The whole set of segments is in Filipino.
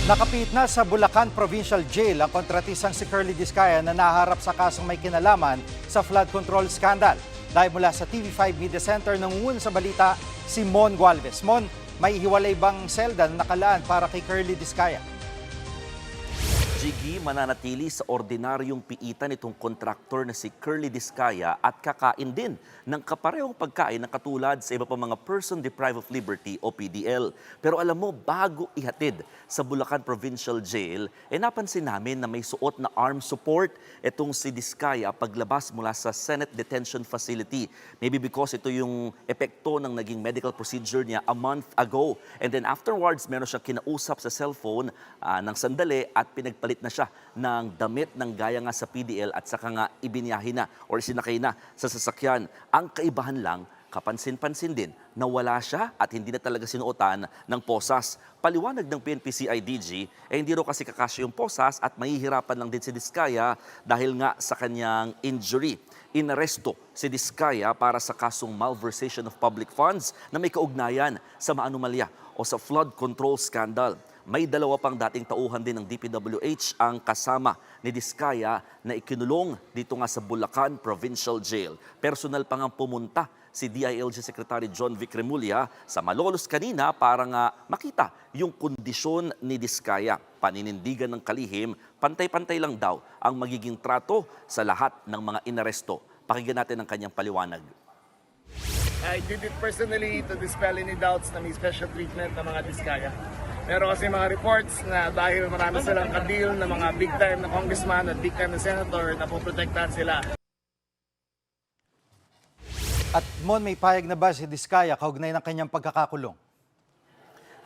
Nakapit na sa Bulacan Provincial Jail ang kontratisang si Curly Discaya na naharap sa kasong may kinalaman sa flood control scandal. Dahil mula sa TV5 Media Center, nangungun sa balita si Mon Gualvez. Mon, may hiwalay bang selda na nakalaan para kay Curly Discaya? Jiggy, mananatili sa ordinaryong piitan itong kontraktor na si Curly Discaya at kakain din ng kaparehong pagkain na katulad sa iba pa mga Person Deprived of Liberty o PDL. Pero alam mo, bago ihatid sa Bulacan Provincial Jail, napansin namin na may suot na arm support itong si Discaya paglabas mula sa Senate Detention Facility. Maybe because ito yung epekto ng naging medical procedure niya a month ago. And then afterwards, meron siya kinausap sa cellphone ng sandali at pinagpalit na siya ng damit ng gaya nga sa PDL at saka nga ibinyahin na or sinakay na sa sasakyan. Ang kaibahan lang, kapansin-pansin din na wala siya at hindi na talaga sinuotan ng posas. Paliwanag ng PNP-CIDG, hindi raw kasi kakasya yung posas at mahihirapan lang din si Discaya dahil nga sa kanyang injury. Inaresto si Discaya para sa kasong malversation of public funds na may kaugnayan sa maanumalya o sa flood control scandal. May dalawa pang dating tauhan din ng DPWH ang kasama ni Discaya na ikinulong dito nga sa Bulacan Provincial Jail. Personal pa nga pumunta si DILG Secretary John Vic Remulla sa Malolos kanina para nga makita yung kondisyon ni Discaya. Paninindigan ng kalihim, pantay-pantay lang daw ang magiging trato sa lahat ng mga inaresto. Pakinggan natin ang kanyang paliwanag. I did it personally to dispel any doubts na may special treatment ng mga Discaya. Pero kasi mga reports na dahil marami silang ka-deal na mga big time na congressman at big time na senator na poprotektahan sila. At Mon, may payag na ba si Discaya kaugnay ng kanyang pagkakakulong?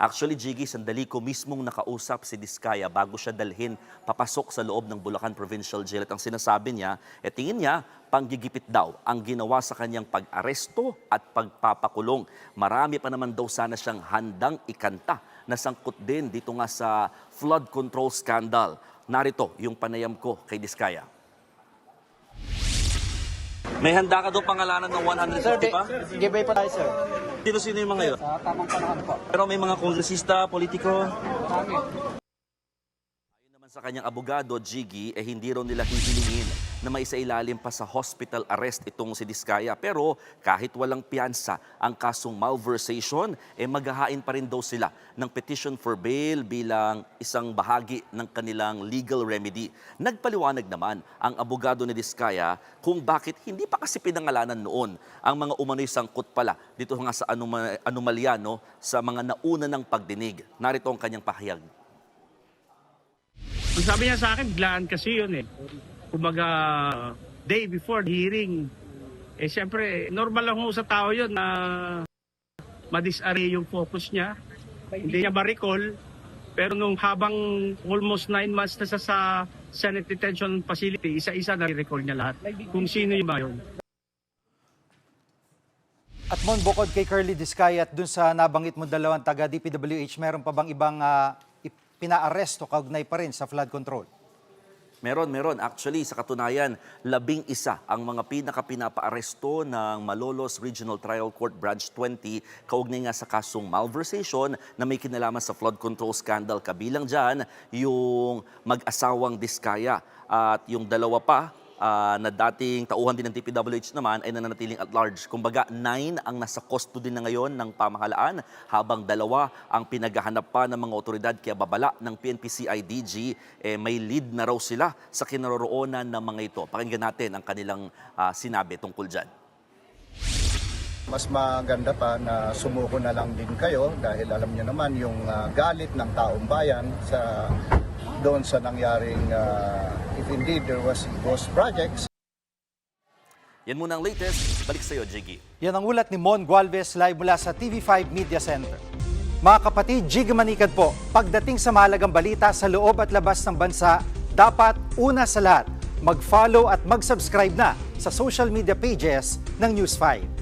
Actually, Jiggy, sandali ko mismong nakausap si Discaya bago siya dalhin papasok sa loob ng Bulacan Provincial Jail. At ang sinasabi niya, tingin niya, panggigipit daw ang ginawa sa kanyang pag-aresto at pagpapakulong. Marami pa naman daw sana siyang handang ikanta na sangkot din dito nga sa flood control scandal. Narito yung panayam ko kay Discaya. May handa ka daw pangalanan ng 150 pa? Giveaway pa tayo, sir. Sino-sino yung mga yun? Sa tamang panahon po. Pero may mga kongresista, politiko. Kami. Ayon naman sa kanyang abogado, Jiggy, hindi raw nila hihilingin na maisailalim pa sa hospital arrest itong si Discaya. Pero kahit walang piyansa ang kasong malversation, maghahain pa rin daw sila ng petition for bail bilang isang bahagi ng kanilang legal remedy. Nagpaliwanag naman ang abogado ni Discaya kung bakit hindi pa kasi pinangalanan noon ang mga umano'y sangkot pala dito nga sa anomalya, no, sa mga nauna ng pagdinig. Narito ang kanyang pahayag. Ang sabi niya sa akin, biglaan kasi yun eh. Kumbaga, day before the hearing, siyempre, normal lang ho sa tao yun na ma-disarray yung focus niya. Hindi niya ma-recall. Pero nung habang almost 9 months na sa Senate Detention Facility, isa-isa na-recall niya lahat. Kung sino yung ba yun. At Mon, bukod kay Curly Discaya at dun sa nabanggit mo dalawang taga DPWH, meron pa bang ibang pinaaresto kaugnay pa rin sa flood control? Meron. Actually, sa katunayan, 11 ang mga pinaka-pinapaaresto ng Malolos Regional Trial Court Branch 20 kaugnay nga sa kasong malversation na may kinalaman sa flood control scandal. Kabilang dyan, yung mag-asawang Discaya at yung dalawa pa na dating tauhan din ng DPWH naman ay nananatiling at large. Kumbaga, 9 ang nasa custody na ngayon ng pamahalaan habang 2 ang pinaghahanap pa ng mga otoridad. Kaya babala ng PNP-CIDG, may lead na raw sila sa kinaroroonan ng mga ito. Pakinggan natin ang kanilang sinabi tungkol dyan. Mas maganda pa na sumuko na lang din kayo dahil alam niyo naman yung galit ng taong bayan doon sa nangyaring if indeed there was ghost projects. Yan muna ang latest. Balik sa iyo, Jiggy. Yan ang ulat ni Mon Gualvez live mula sa TV5 Media Center. Mga kapatid, Jiggy Manikad po. Pagdating sa mahalagang balita sa loob at labas ng bansa, dapat una sa lahat, mag-follow at mag-subscribe na sa social media pages ng News 5.